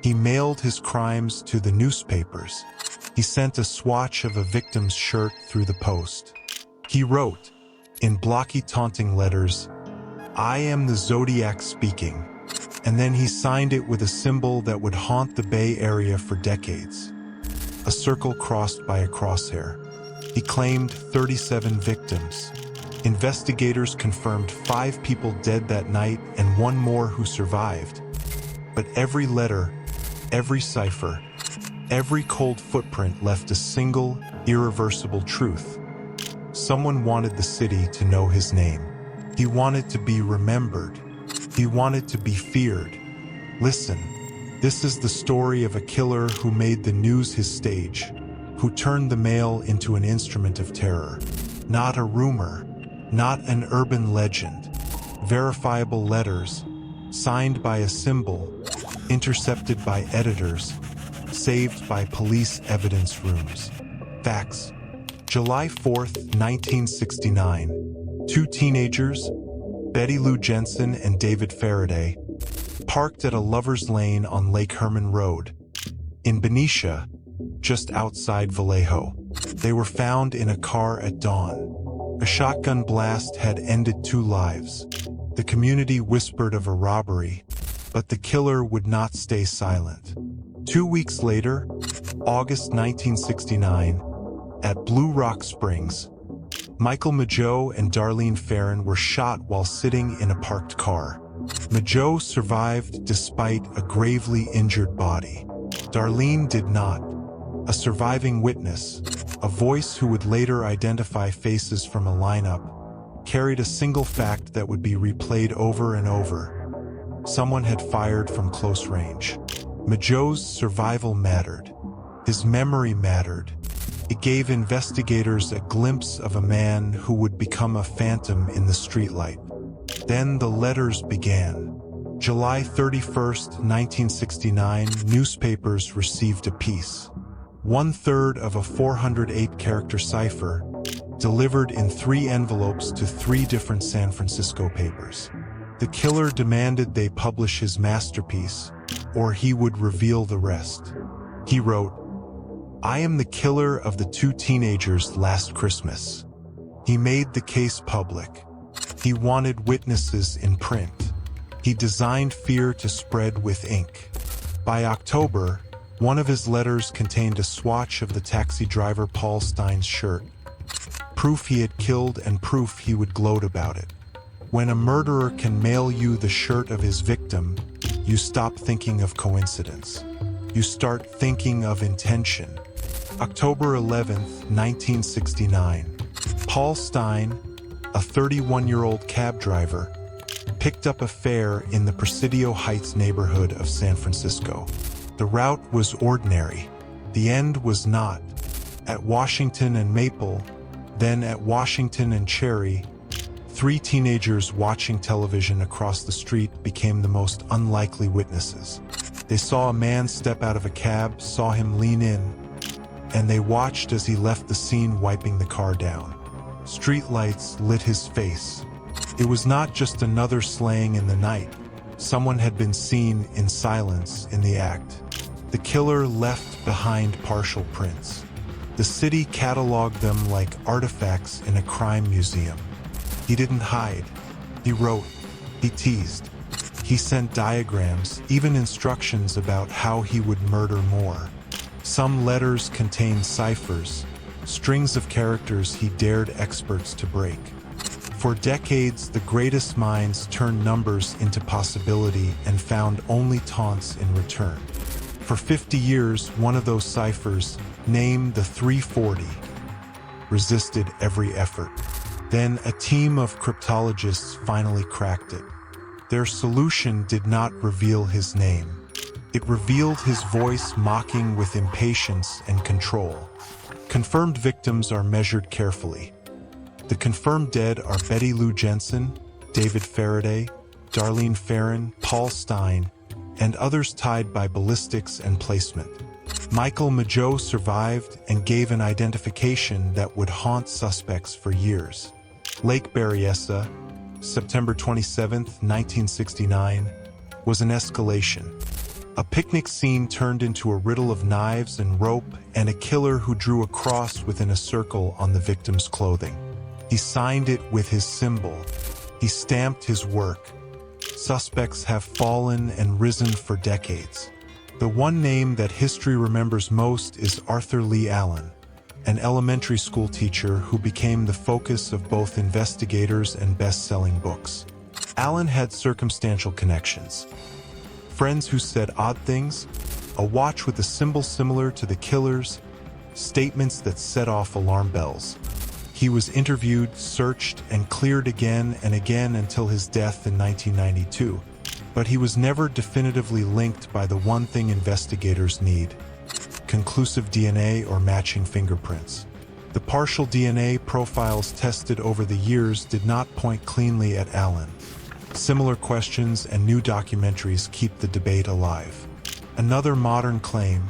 He mailed his crimes to the newspapers. He sent a swatch of a victim's shirt through the post. He wrote, in blocky, taunting letters, "I am the Zodiac speaking," and then he signed it with a symbol that would haunt the Bay Area for decades. A circle crossed by a crosshair. He claimed 37 victims. Investigators confirmed 5 people dead that night and 1 more who survived. But every letter, every cipher, every cold footprint left a single, irreversible truth. Someone wanted the city to know his name. He wanted to be remembered. He wanted to be feared. Listen, this is the story of a killer who made the news his stage, who turned the mail into an instrument of terror. Not a rumor, not an urban legend. Verifiable letters, signed by a symbol, intercepted by editors, saved by police evidence rooms. Facts. July 4th, 1969. 2 teenagers, Betty Lou Jensen and David Faraday, parked at a lover's lane on Lake Herman Road. In Benicia, just outside Vallejo, they were found in a car at dawn. A shotgun blast had ended 2 lives. The community whispered of a robbery, but the killer would not stay silent. 2 weeks later, August 1969, at Blue Rock Springs, Michael Mageau and Darlene Ferrin were shot while sitting in a parked car. Mageau survived despite a gravely injured body. Darlene did not. A surviving witness, a voice who would later identify faces from a lineup, carried a single fact that would be replayed over and over. Someone had fired from close range. Mageau's survival mattered. His memory mattered. It gave investigators a glimpse of a man who would become a phantom in the streetlight. Then the letters began. July 31st, 1969, newspapers received a piece. 1/3 of a 408-character cipher, delivered in 3 envelopes to 3 different San Francisco papers. The killer demanded they publish his masterpiece, or he would reveal the rest. He wrote, "I am the killer of the 2 teenagers last Christmas." He made the case public. He wanted witnesses in print. He designed fear to spread with ink. By October, one of his letters contained a swatch of the taxi driver Paul Stine's shirt. Proof he had killed and proof he would gloat about it. When a murderer can mail you the shirt of his victim, you stop thinking of coincidence. You start thinking of intention. October 11th, 1969. Paul Stine, a 31-year-old cab driver, picked up a fare in the Presidio Heights neighborhood of San Francisco. The route was ordinary. The end was not. At Washington and Maple, then at Washington and Cherry, 3 teenagers watching television across the street became the most unlikely witnesses. They saw a man step out of a cab, saw him lean in, and they watched as he left the scene wiping the car down. Streetlights lit his face. It was not just another slaying in the night. Someone had been seen in silence in the act. The killer left behind partial prints. The city cataloged them like artifacts in a crime museum. He didn't hide. He wrote. He teased. He sent diagrams, even instructions about how he would murder more. Some letters contained ciphers, strings of characters he dared experts to break. For decades, the greatest minds turned numbers into possibility and found only taunts in return. For 50 years, one of those ciphers, named the 340, resisted every effort. Then a team of cryptologists finally cracked it. Their solution did not reveal his name. It revealed his voice mocking with impatience and control. Confirmed victims are measured carefully. The confirmed dead are Betty Lou Jensen, David Faraday, Darlene Ferrin, Paul Stine, and others tied by ballistics and placement. Michael Mageau survived and gave an identification that would haunt suspects for years. Lake Berryessa, September 27, 1969, was an escalation. A picnic scene turned into a riddle of knives and rope, and a killer who drew a cross within a circle on the victim's clothing. He signed it with his symbol. He stamped his work. Suspects have fallen and risen for decades. The one name that history remembers most is Arthur Lee Allen, an elementary school teacher who became the focus of both investigators and best-selling books. Allen had circumstantial connections. Friends who said odd things, a watch with a symbol similar to the killer's, statements that set off alarm bells. He was interviewed, searched, and cleared again and again until his death in 1992. But he was never definitively linked by the one thing investigators need: conclusive DNA or matching fingerprints. The partial DNA profiles tested over the years did not point cleanly at Allen. Similar questions and new documentaries keep the debate alive. Another modern claim,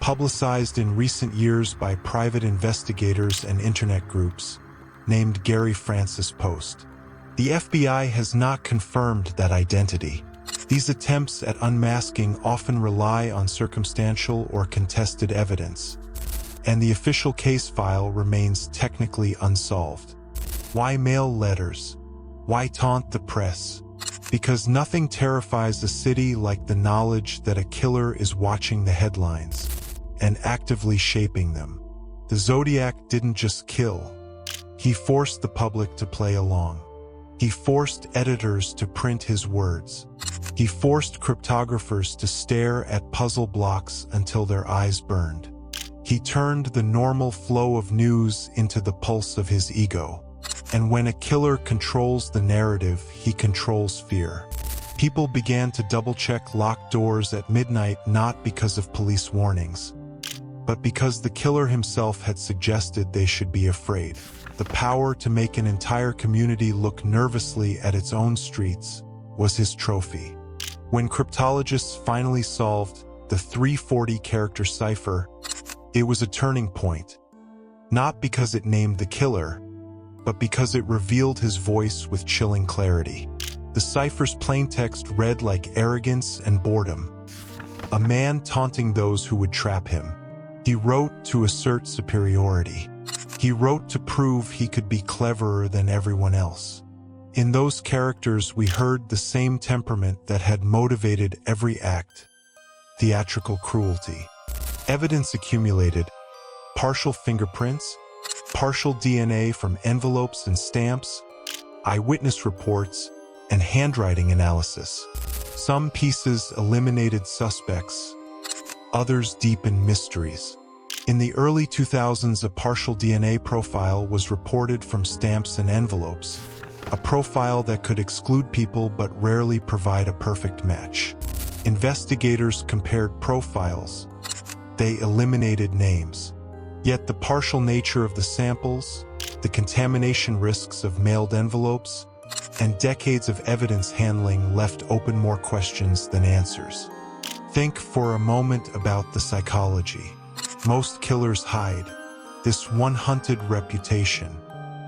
publicized in recent years by private investigators and internet groups, named Gary Francis Post. The FBI has not confirmed that identity. These attempts at unmasking often rely on circumstantial or contested evidence, and the official case file remains technically unsolved. Why mail letters? Why taunt the press? Because nothing terrifies a city like the knowledge that a killer is watching the headlines and actively shaping them. The Zodiac didn't just kill. He forced the public to play along. He forced editors to print his words. He forced cryptographers to stare at puzzle blocks until their eyes burned. He turned the normal flow of news into the pulse of his ego. And when a killer controls the narrative, he controls fear. People began to double-check locked doors at midnight not because of police warnings, but because the killer himself had suggested they should be afraid. The power to make an entire community look nervously at its own streets was his trophy. When cryptologists finally solved the 340-character cipher, it was a turning point. Not because it named the killer, but because it revealed his voice with chilling clarity. The cipher's plaintext read like arrogance and boredom, a man taunting those who would trap him. He wrote to assert superiority. He wrote to prove he could be cleverer than everyone else. In those characters we heard the same temperament that had motivated every act: theatrical cruelty. Evidence accumulated: partial fingerprints, partial DNA from envelopes and stamps, eyewitness reports, and handwriting analysis. Some pieces eliminated suspects, others deepened mysteries. In the early 2000s, a partial DNA profile was reported from stamps and envelopes, a profile that could exclude people but rarely provide a perfect match. Investigators compared profiles. They eliminated names. Yet the partial nature of the samples, the contamination risks of mailed envelopes, and decades of evidence handling left open more questions than answers. Think for a moment about the psychology. Most killers hide. This one hunted reputation.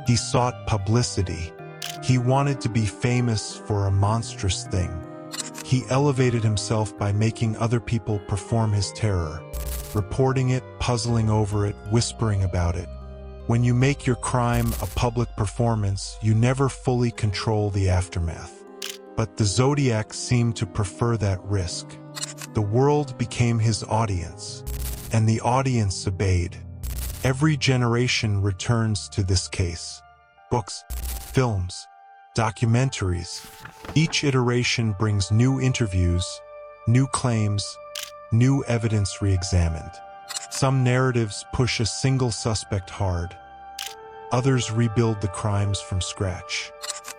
He sought publicity. He wanted to be famous for a monstrous thing. He elevated himself by making other people perform his terror, reporting it, puzzling over it, whispering about it. When you make your crime a public performance, you never fully control the aftermath. But the Zodiac seemed to prefer that risk. The world became his audience, and the audience obeyed. Every generation returns to this case. Books, films, documentaries. Each iteration brings new interviews, new claims, new evidence re-examined. Some narratives push a single suspect hard. Others rebuild the crimes from scratch.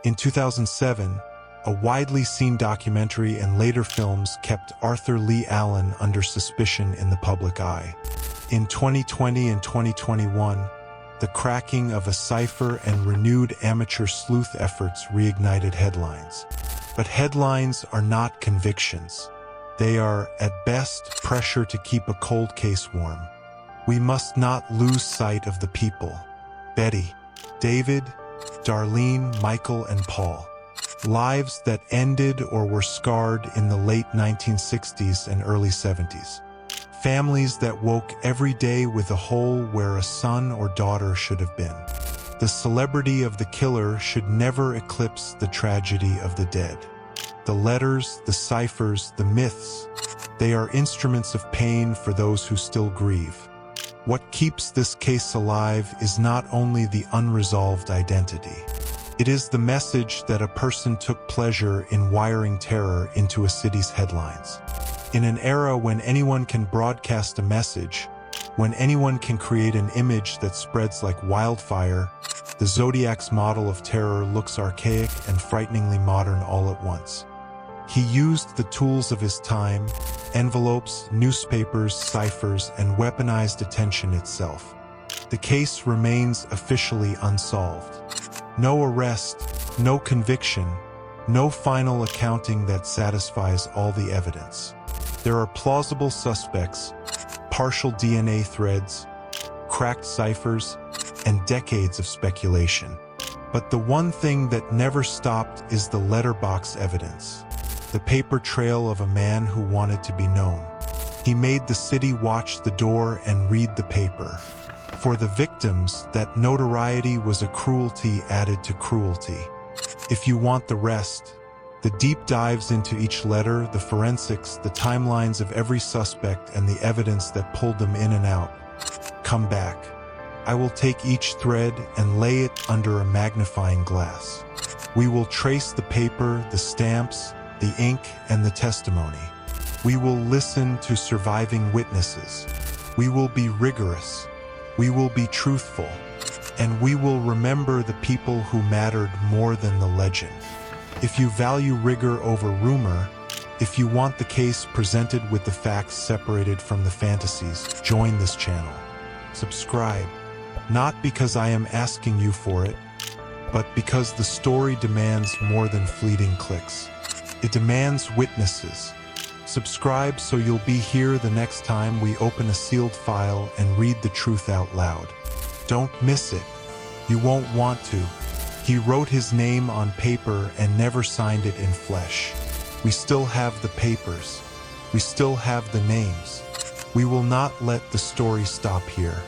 In 2007, a widely seen documentary and later films kept Arthur Lee Allen under suspicion in the public eye. In 2020 and 2021, the cracking of a cipher and renewed amateur sleuth efforts reignited headlines. But headlines are not convictions. They are, at best, pressure to keep a cold case warm. We must not lose sight of the people. Betty, David, Darlene, Michael, and Paul. Lives that ended or were scarred in the late 1960s and early 70s. Families that woke every day with a hole where a son or daughter should have been. The celebrity of the killer should never eclipse the tragedy of the dead. The letters, the ciphers, the myths, they are instruments of pain for those who still grieve. What keeps this case alive is not only the unresolved identity. It is the message that a person took pleasure in wiring terror into a city's headlines. In an era when anyone can broadcast a message, when anyone can create an image that spreads like wildfire, the Zodiac's model of terror looks archaic and frighteningly modern all at once. He used the tools of his time, envelopes, newspapers, ciphers, and weaponized attention itself. The case remains officially unsolved. No arrest, no conviction, no final accounting that satisfies all the evidence. There are plausible suspects, partial DNA threads, cracked ciphers, and decades of speculation. But the one thing that never stopped is the letterbox evidence. The paper trail of a man who wanted to be known. He made the city watch the door and read the paper. For the victims, that notoriety was a cruelty added to cruelty. If you want the rest, the deep dives into each letter, the forensics, the timelines of every suspect, and the evidence that pulled them in and out, come back. I will take each thread and lay it under a magnifying glass. We will trace the paper, the stamps, the ink, and the testimony. We will listen to surviving witnesses. We will be rigorous. We will be truthful. And we will remember the people who mattered more than the legend. If you value rigor over rumor, if you want the case presented with the facts separated from the fantasies, join this channel. Subscribe. Not because I am asking you for it, but because the story demands more than fleeting clicks. It demands witnesses. Subscribe so you'll be here the next time we open a sealed file and read the truth out loud. Don't miss it. You won't want to. He wrote his name on paper and never signed it in flesh. We still have the papers. We still have the names. We will not let the story stop here.